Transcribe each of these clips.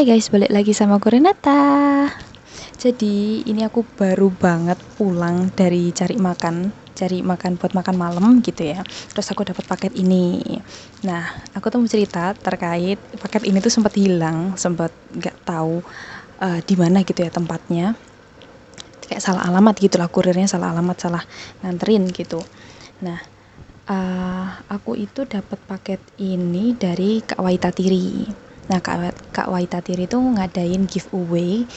Hai guys, balik lagi sama aku Renata. Jadi ini aku baru banget pulang dari cari makan buat makan malam gitu ya. Terus aku dapat paket ini. Nah, aku tuh mau cerita terkait paket ini tuh sempat hilang, sempat nggak tahu di mana gitu ya tempatnya. Kayak salah alamat gitu lah, kurirnya salah alamat, salah nganterin gitu. Nah, aku itu dapat paket ini dari Kak Waita Tiri. Nah, Kak Waita Tiri itu ngadain giveaway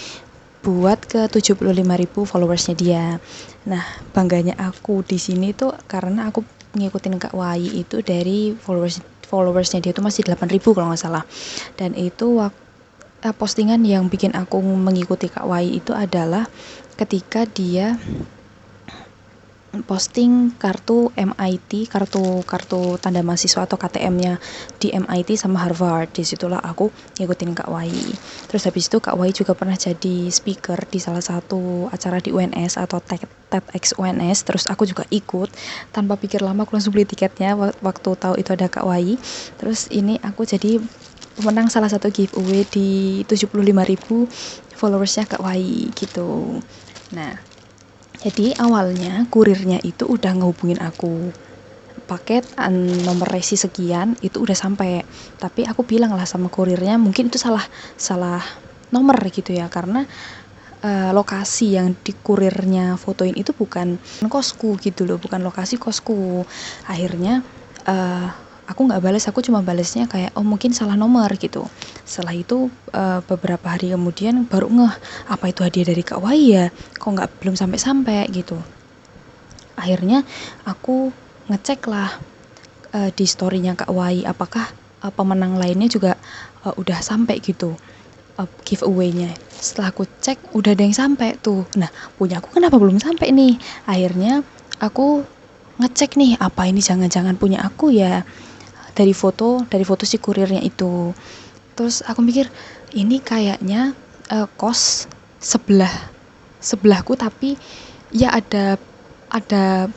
buat ke 75.000 followersnya dia. Nah, bangganya aku di sini tuh karena aku ngikutin Kak Wai itu dari followersnya dia tuh masih 8.000 kalau nggak salah. Dan itu postingan yang bikin aku mengikuti Kak Wai itu adalah ketika dia posting kartu MIT, kartu tanda mahasiswa atau KTM-nya di MIT sama Harvard. Disitulah aku ngikutin Kak Wai. Terus habis itu Kak Wai juga pernah jadi speaker di salah satu acara di UNS atau TEDx UNS. Terus aku juga ikut, tanpa pikir lama aku langsung beli tiketnya waktu tahu itu ada Kak Wai. Terus ini aku jadi pemenang salah satu giveaway di 75.000 followersnya Kak Wai gitu. Nah, jadi awalnya kurirnya itu udah ngehubungin aku, paket nomor resi sekian itu udah sampai, tapi aku bilang lah sama kurirnya mungkin itu salah nomor gitu ya, karena lokasi yang di kurirnya fotoin itu bukan kosku gitu loh, bukan lokasi kosku. Akhirnya aku nggak balas, aku cuma balasnya kayak oh mungkin salah nomor gitu. Setelah itu beberapa hari kemudian baru ngeh, apa itu hadiah dari Kak Wai ya, kok belum sampai gitu. Akhirnya aku ngecek lah di storynya Kak Wai, apakah pemenang lainnya juga udah sampai gitu giveaway-nya. Setelah aku cek udah ada yang sampai tuh. Nah, punya aku kenapa belum sampai nih? Akhirnya aku ngecek nih, apa ini jangan-jangan punya aku ya, dari foto si kurirnya itu. Terus aku mikir ini kayaknya kos sebelahku, tapi ya ada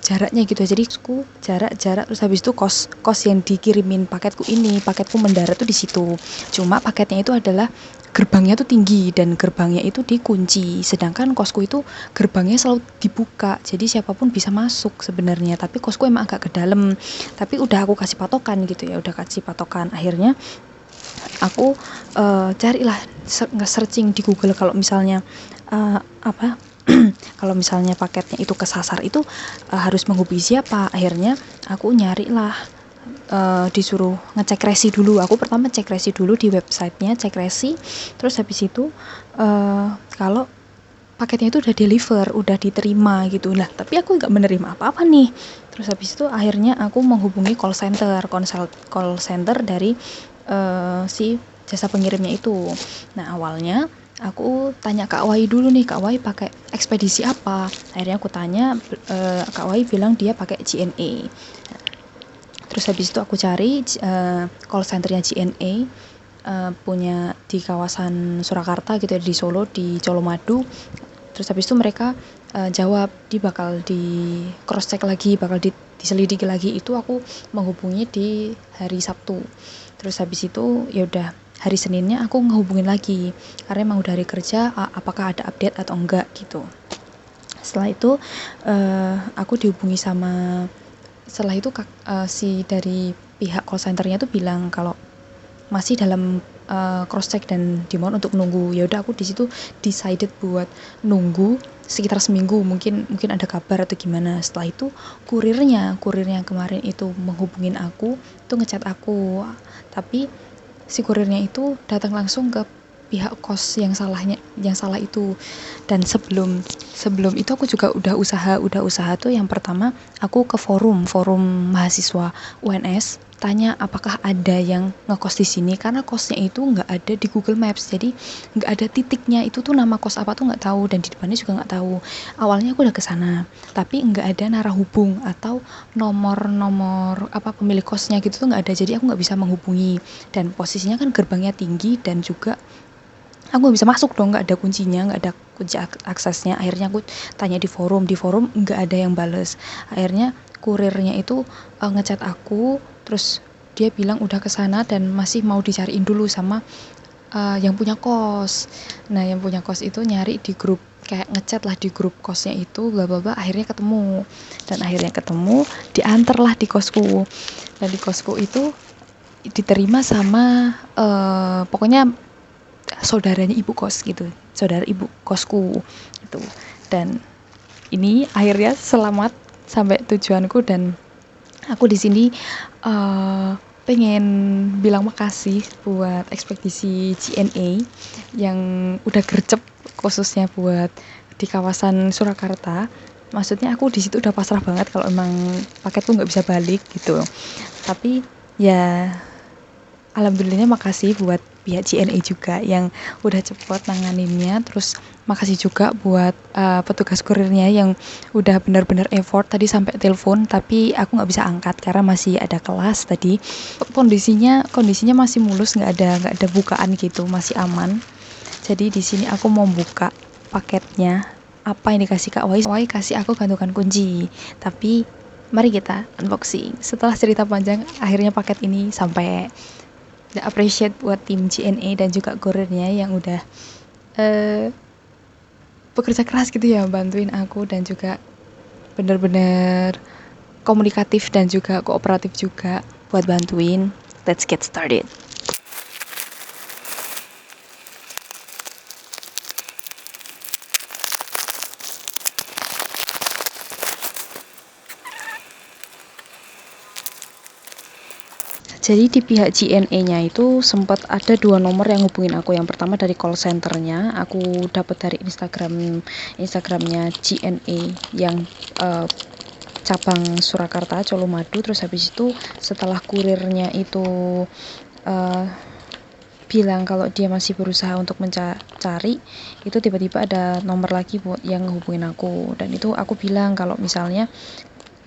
jaraknya gitu. Jadi aku jarak terus habis itu kos yang dikirimin paketku mendarat tuh di situ. Cuma paketnya itu adalah gerbangnya tuh tinggi dan gerbangnya itu dikunci, sedangkan kosku itu gerbangnya selalu dibuka, jadi siapapun bisa masuk sebenarnya, tapi kosku emang agak ke dalam. Tapi udah aku kasih patokan gitu ya, akhirnya aku carilah, searching di Google kalau misalnya kalau misalnya paketnya itu kesasar itu harus menghubungi siapa. Akhirnya aku nyarilah, disuruh ngecek resi dulu. Aku pertama cek resi dulu di websitenya, cek resi. Terus habis itu kalau paketnya itu udah deliver, udah diterima gitu lah. Tapi aku nggak menerima apa-apa nih. Terus habis itu akhirnya aku menghubungi call center dari si jasa pengirimnya itu. Nah, awalnya aku tanya Kak Wai dulu nih, Kak Wai pakai ekspedisi apa? Akhirnya aku tanya, Kak Wai bilang dia pakai JNE. Terus habis itu aku cari call centernya JNE, punya di kawasan Surakarta gitu ya, di Solo, di Colomadu. Terus habis itu mereka jawab bakal di cross check lagi, bakal diselidiki lagi. Itu aku menghubungi di hari Sabtu. Terus habis itu ya udah hari Seninnya aku ngehubungin lagi, karena emang udah hari kerja, apakah ada update atau enggak gitu. Setelah itu aku dihubungi sama, setelah itu si dari pihak call centernya tuh bilang kalau masih dalam cross check dan dimohon untuk menunggu. Ya udah aku di situ decided buat nunggu sekitar seminggu, mungkin ada kabar atau gimana. Setelah itu kurirnya kemarin itu menghubungin aku, tuh ngechat aku, tapi si kurirnya itu datang langsung ke pihak kos yang salah itu. Dan sebelum itu aku juga udah usaha tuh. Yang pertama aku ke forum mahasiswa UNS, tanya apakah ada yang ngekos di sini, karena kosnya itu nggak ada di Google Maps, jadi nggak ada titiknya, itu tuh nama kos apa tuh nggak tahu, dan di depannya juga nggak tahu. Awalnya aku udah kesana, tapi nggak ada narah hubung atau nomor pemilik kosnya gitu tuh nggak ada, jadi aku nggak bisa menghubungi. Dan posisinya kan gerbangnya tinggi, dan juga aku nggak bisa masuk dong, nggak ada kuncinya, nggak ada kunci aksesnya. Akhirnya aku tanya di forum nggak ada yang bales. Akhirnya kurirnya itu ngechat aku, terus dia bilang udah kesana dan masih mau dicariin dulu sama yang punya kos. Nah, yang punya kos itu nyari di grup, kayak ngechat lah di grup kosnya itu, bla bla bla, akhirnya ketemu. Dan akhirnya ketemu, diantar lah di kosku. Dan di kosku itu diterima sama pokoknya saudaranya ibu kos gitu, saudara ibu kosku itu. Dan ini akhirnya selamat sampai tujuanku, dan aku di sini pengen bilang makasih buat ekspedisi GNA yang udah gercep, khususnya buat di kawasan Surakarta. Maksudnya aku di situ udah pasrah banget kalau emang paketku nggak bisa balik gitu. Tapi ya alhamdulillahnya makasih buat pihak GNA juga yang udah cepet nanganinnya. Terus makasih juga buat petugas kurirnya yang udah benar-benar effort, tadi sampai telepon tapi aku nggak bisa angkat karena masih ada kelas tadi. Kondisinya masih mulus, nggak ada bukaan gitu, masih aman. Jadi di sini aku mau buka paketnya, apa yang dikasih Kak Wai. Wai kasih aku gantungan kunci, tapi mari kita unboxing. Setelah cerita panjang, akhirnya paket ini sampai. The appreciate buat tim GNA dan juga kurirnya yang udah bekerja keras gitu ya, bantuin aku, dan juga bener-bener komunikatif dan juga kooperatif juga buat bantuin. Let's get started. Jadi di pihak GNA-nya itu sempat ada 2 nomor yang hubungin aku. Yang pertama dari call center-nya, aku dapat dari Instagramnya GNA yang cabang Surakarta, Colomadu. Terus habis itu setelah kurirnya itu bilang kalau dia masih berusaha untuk mencari, itu tiba-tiba ada nomor lagi buat yang hubungin aku. Dan itu aku bilang kalau misalnya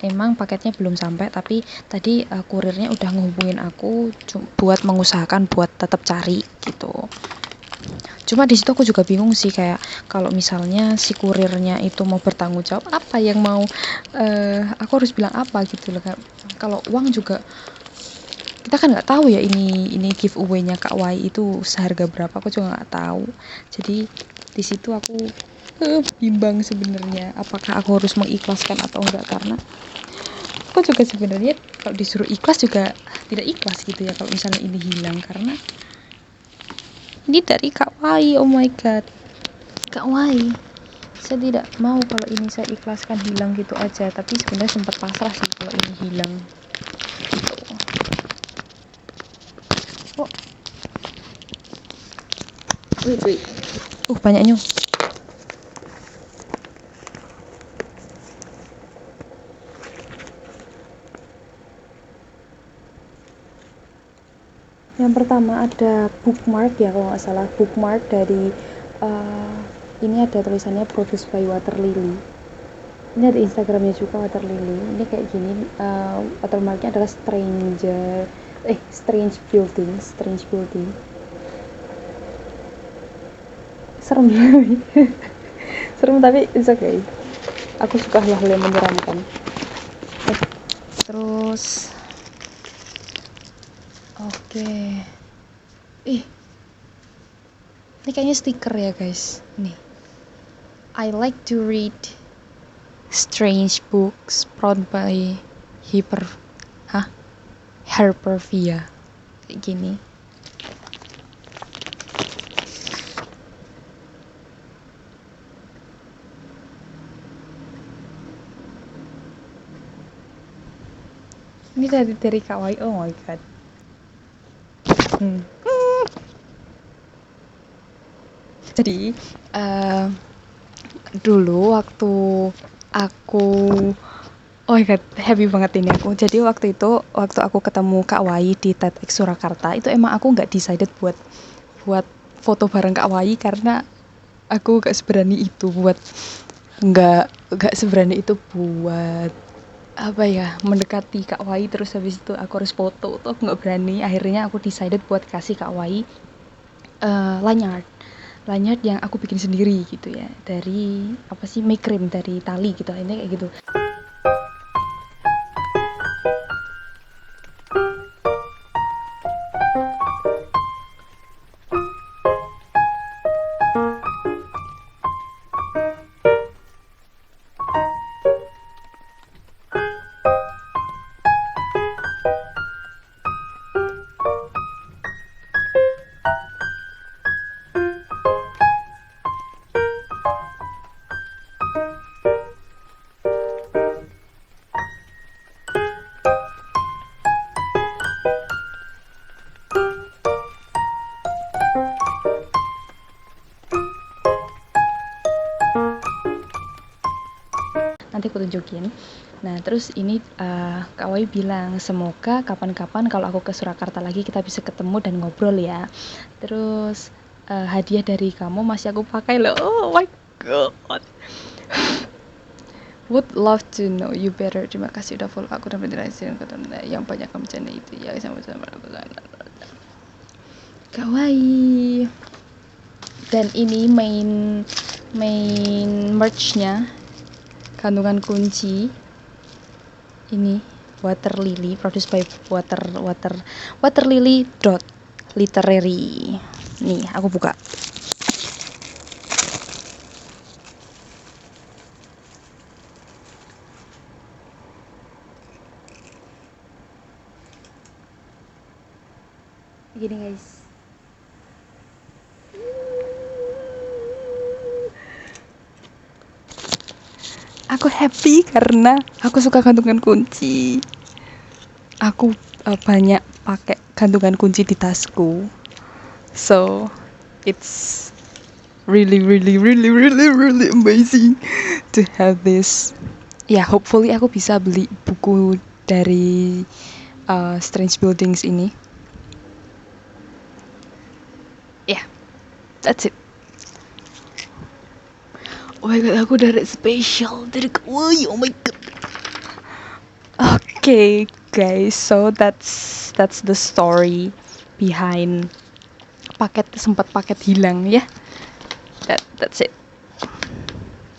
emang paketnya belum sampai, tapi tadi kurirnya udah ngehubungin aku buat mengusahakan buat tetap cari gitu. Cuma di situ aku juga bingung sih, kayak kalau misalnya si kurirnya itu mau bertanggung jawab, apa yang mau aku harus bilang apa gitu loh. Kalau uang juga kita kan nggak tahu ya, ini giveaway-nya Kak Wai itu seharga berapa, aku juga nggak tahu. Jadi di situ aku bimbang sebenarnya, apakah aku harus mengikhlaskan atau enggak, karena aku juga sebenarnya kalau disuruh ikhlas juga tidak ikhlas gitu ya kalau misalnya ini hilang, karena ini dari Kak Wai. Oh my god, Kak Wai, saya tidak mau kalau ini saya ikhlaskan hilang gitu aja. Tapi sebenarnya sempat pasrah sih kalau ini hilang gitu. Oh wait banyaknya. Yang pertama ada bookmark ya, kalau nggak salah, bookmark dari ini ada tulisannya produce by Water Lily. Ini ada Instagramnya juga, Water Lily. Ini kayak gini, watermarknya adalah strange building. Serem ya. Serem tapi it's okay, aku suka hal-hal yang menyeramkan. Terus oke. Ini kayaknya stiker ya guys. Nih, I like to read strange books brought by Hypervia. Kayak gini. Ini dari Kak Wai. Oh my god. Jadi dulu waktu aku, oh my god, happy banget ini aku. Jadi waktu aku ketemu Kak Wai di TEDx Surakarta, itu emang aku nggak decided buat foto bareng Kak Wai, karena aku nggak seberani itu buat apa ya, mendekati Kak Wai terus habis itu aku harus foto tuh, aku nggak berani. Akhirnya aku decided buat kasih Kak Wai lanyard yang aku bikin sendiri gitu ya, dari apa sih, make cream dari tali gitu, ini kayak gitu. nanti aku tunjukin. Nah terus ini Kak Wai bilang semoga kapan-kapan kalau aku ke Surakarta lagi kita bisa ketemu dan ngobrol ya. Terus hadiah dari kamu masih aku pakai loh. Oh my god. Would love to know you better. Terima kasih udah follow aku dan berinteraksi yang banyak kamu channel itu ya, sama-sama aku Kak Wai. Dan ini main merch-nya, kandungan kunci ini Water Lily, produced by Water Lily Literary. Nih aku buka. Gini guys, aku happy karena aku suka kandungan kunci. Aku banyak pakai kandungan kunci di tasku, so it's really amazing to have this. Ya, hopefully aku bisa beli buku dari Strange Buildings ini. Yeah, that's it. Oh my god, aku udah spesial dari Kak Wai. Oh my god. Okay, guys, so that's the story behind sempat paket hilang ya. That's it.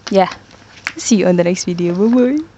Yeah. See you on the next video. Bye bye.